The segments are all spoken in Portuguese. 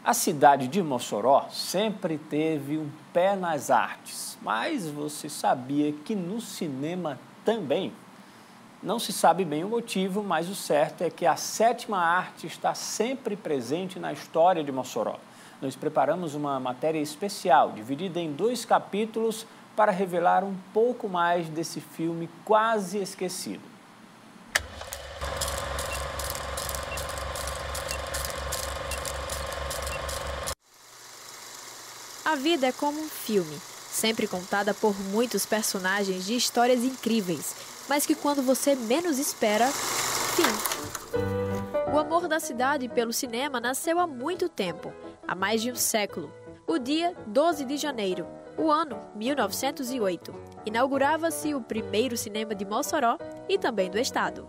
A cidade de Mossoró sempre teve um pé nas artes, mas você sabia que no cinema também? Não se sabe bem o motivo, mas o certo é que a sétima arte está sempre presente na história de Mossoró. Nós preparamos uma matéria especial, dividida em 2 capítulos, para revelar um pouco mais desse filme quase esquecido. A vida é como um filme, sempre contada por muitos personagens de histórias incríveis, mas que quando você menos espera, fim. O amor da cidade pelo cinema nasceu há muito tempo, há mais de um século. O dia 12 de janeiro, o ano 1908, inaugurava-se o primeiro cinema de Mossoró e também do estado.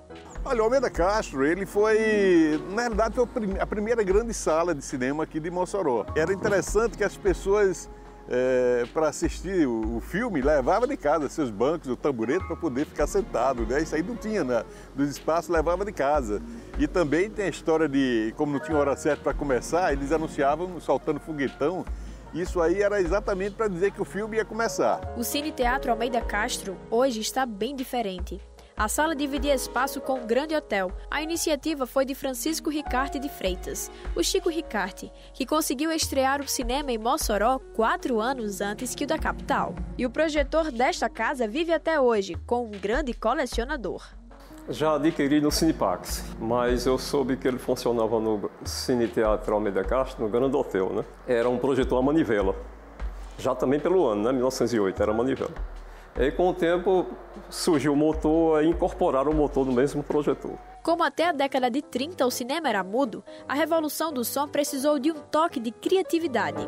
Olha, o Almeida Castro, ele foi, na realidade, foi a primeira grande sala de cinema aqui de Mossoró. Era interessante que as pessoas, para assistir o filme, levavam de casa seus bancos, o tamborete, para poder ficar sentado, né? Isso aí não tinha, né? Dos espaços, levava de casa. E também tem a história de, como não tinha hora certa para começar, eles anunciavam soltando foguetão. Isso aí era exatamente para dizer que o filme ia começar. O Cine Teatro Almeida Castro hoje está bem diferente. A sala dividia espaço com um grande hotel. A iniciativa foi de Francisco Ricarte de Freitas, o Chico Ricarte, que conseguiu estrear o cinema em Mossoró 4 anos antes que o da capital. E o projetor desta casa vive até hoje, com um grande colecionador. Já adquiri no Cinepax, mas eu soube que ele funcionava no Cine Teatro Almeida Castro, no Grande Hotel, né? Era um projetor a manivela, já também pelo ano, né? 1908, era manivela. E com o tempo surgiu o motor e incorporaram o motor no mesmo projetor. Como até a década de 30 o cinema era mudo, a revolução do som precisou de um toque de criatividade.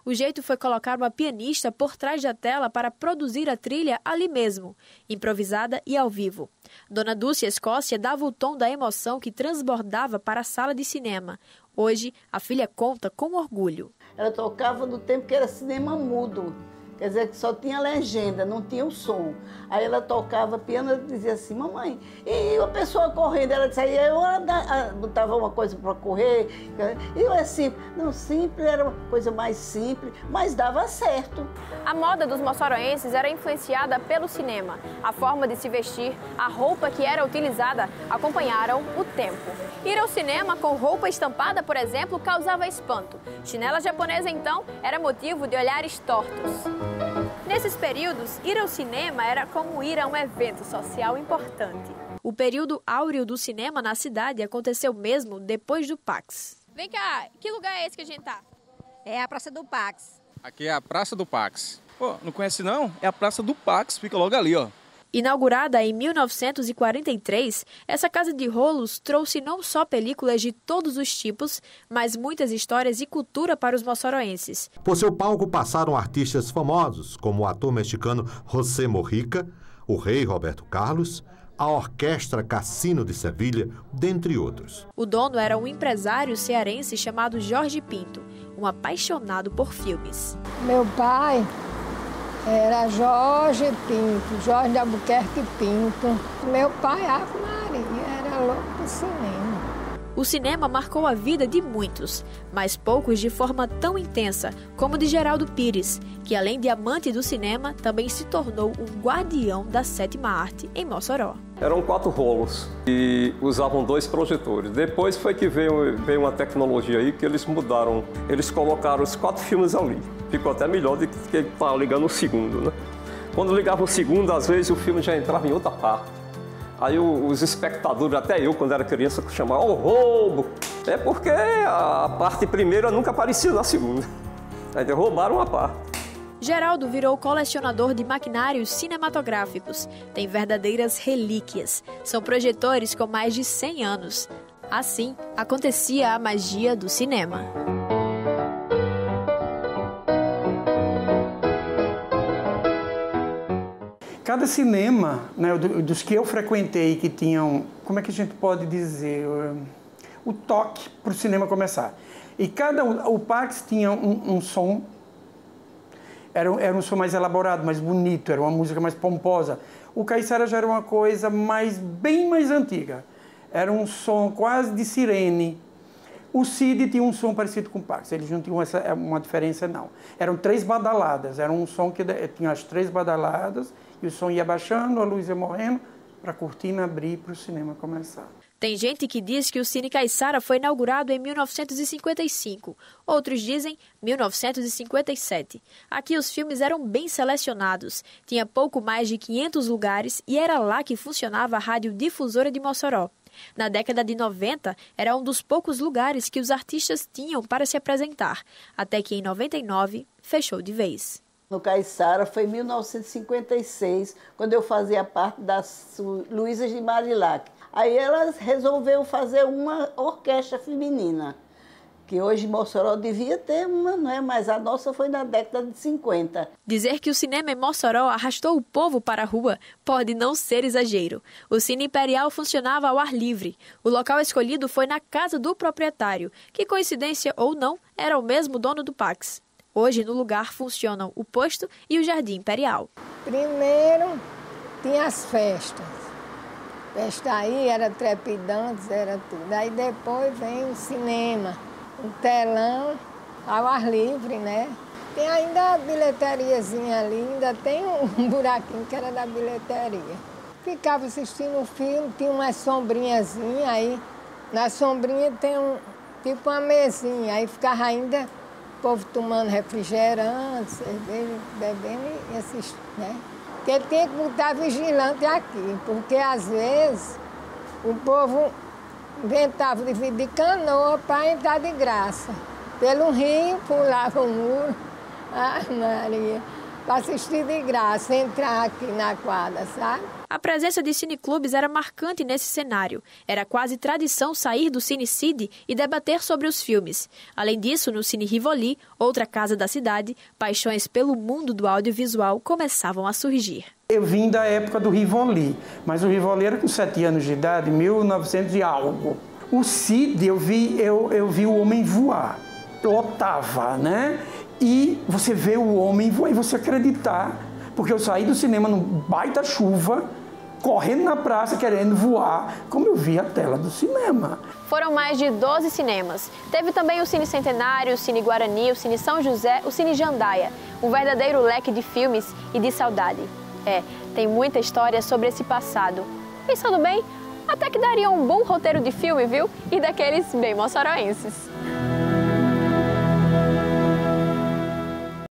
O jeito foi colocar uma pianista por trás da tela para produzir a trilha ali mesmo, improvisada e ao vivo. Dona Dulce Escócia dava o tom da emoção que transbordava para a sala de cinema. Hoje, a filha conta com orgulho. Ela tocava no tempo que era cinema mudo, quer dizer, que só tinha legenda, não tinha o som. Aí ela tocava piano e dizia assim, mamãe, e a pessoa correndo, ela dizia, eu botava uma coisa para correr, e eu assim, não, simples, era uma coisa mais simples, mas dava certo. A moda dos moçoroenses era influenciada pelo cinema. A forma de se vestir, a roupa que era utilizada, acompanharam o tempo. Ir ao cinema com roupa estampada, por exemplo, causava espanto. Chinela japonesa, então, era motivo de olhares tortos. Nesses períodos, ir ao cinema era como ir a um evento social importante. O período áureo do cinema na cidade aconteceu mesmo depois do Pax. Vem cá, que lugar é esse que a gente tá? É a Praça do Pax. Aqui é a Praça do Pax. Pô, não conhece não? É a Praça do Pax, fica logo ali, ó. Inaugurada em 1943, essa casa de rolos trouxe não só películas de todos os tipos, mas muitas histórias e cultura para os moçoroenses. Por seu palco passaram artistas famosos, como o ator mexicano José Mojica, o rei Roberto Carlos, a Orquestra Cassino de Sevilha, dentre outros. O dono era um empresário cearense chamado Jorge Pinto, um apaixonado por filmes. Meu pai era Jorge Pinto, Jorge de Albuquerque Pinto. Meu pai, Ave Maria, era louco por cinema. O cinema marcou a vida de muitos, mas poucos de forma tão intensa como de Geraldo Pires, que além de amante do cinema, também se tornou um guardião da sétima arte em Mossoró. Eram 4 rolos e usavam 2 projetores. Depois foi que veio uma tecnologia aí que eles mudaram. Eles colocaram os 4 filmes ali. Ficou até melhor do que estar ligando o segundo, né? Quando ligava o segundo, às vezes o filme já entrava em outra parte. Aí os espectadores, até eu, quando era criança, chamavam, "Ô, roubo!" É porque a parte primeira nunca aparecia na segunda. Aí roubaram a parte. Geraldo virou colecionador de maquinários cinematográficos. Tem verdadeiras relíquias. São projetores com mais de 100 anos. Assim, acontecia a magia do cinema. Cada cinema, né, dos que eu frequentei, que tinham, como é que a gente pode dizer, o toque para o cinema começar. E o Pax tinha um som, era um som mais elaborado, mais bonito, era uma música mais pomposa. O Caiçara já era uma coisa bem mais antiga. Era um som quase de sirene. O Cid tinha um som parecido com o Pax, eles não tinham uma diferença, não. Eram 3 badaladas, era um som que tinha as 3 badaladas, e o som ia baixando, a luz ia morrendo, para a cortina abrir para o cinema começar. Tem gente que diz que o Cine Caiçara foi inaugurado em 1955. Outros dizem 1957. Aqui os filmes eram bem selecionados. Tinha pouco mais de 500 lugares e era lá que funcionava a Rádio Difusora de Mossoró. Na década de 90, era um dos poucos lugares que os artistas tinham para se apresentar, até que em 99 fechou de vez. No Caiçara foi em 1956, quando eu fazia parte das Luísas de Marilac. Aí elas resolveram fazer uma orquestra feminina, que hoje Mossoró devia ter uma, não é? Mas a nossa foi na década de 50. Dizer que o cinema em Mossoró arrastou o povo para a rua pode não ser exagero. O Cine Imperial funcionava ao ar livre. O local escolhido foi na casa do proprietário, que, coincidência ou não, era o mesmo dono do Pax. Hoje, no lugar, funcionam o posto e o Jardim Imperial. Primeiro, tinha as festas. Festa aí era trepidantes, era tudo. Aí depois vem o cinema, um telão ao ar livre, né? Tem ainda a bilheteriazinha ali, ainda tem um buraquinho que era da bilheteria. Ficava assistindo o filme, tinha uma sombrinhazinha aí. Na sombrinha tem tipo uma mesinha, aí ficava ainda o povo tomando refrigerante, cerveja, bebendo e assistindo, né? Porque tinha que botar vigilante aqui, porque às vezes o povo inventava de vir de canoa para entrar de graça. Pelo rio, pulava o muro, ai Maria, para assistir de graça, entrar aqui na quadra, sabe? A presença de cineclubes era marcante nesse cenário. Era quase tradição sair do Cine Cid e debater sobre os filmes. Além disso, no Cine Rivoli, outra casa da cidade, paixões pelo mundo do audiovisual começavam a surgir. Eu vim da época do Rivoli, mas o Rivoli era com 7 anos de idade, 1900 e algo. O Cid, eu vi o homem voar, lotava, né? E você vê o homem voar e você acreditar, porque eu saí do cinema num baita chuva, correndo na praça, querendo voar, como eu vi a tela do cinema. Foram mais de 12 cinemas. Teve também o Cine Centenário, o Cine Guarani, o Cine São José, o Cine Jandaia. Um verdadeiro leque de filmes e de saudade. Tem muita história sobre esse passado. Pensando bem, até que daria um bom roteiro de filme, viu? E daqueles bem moçoroenses.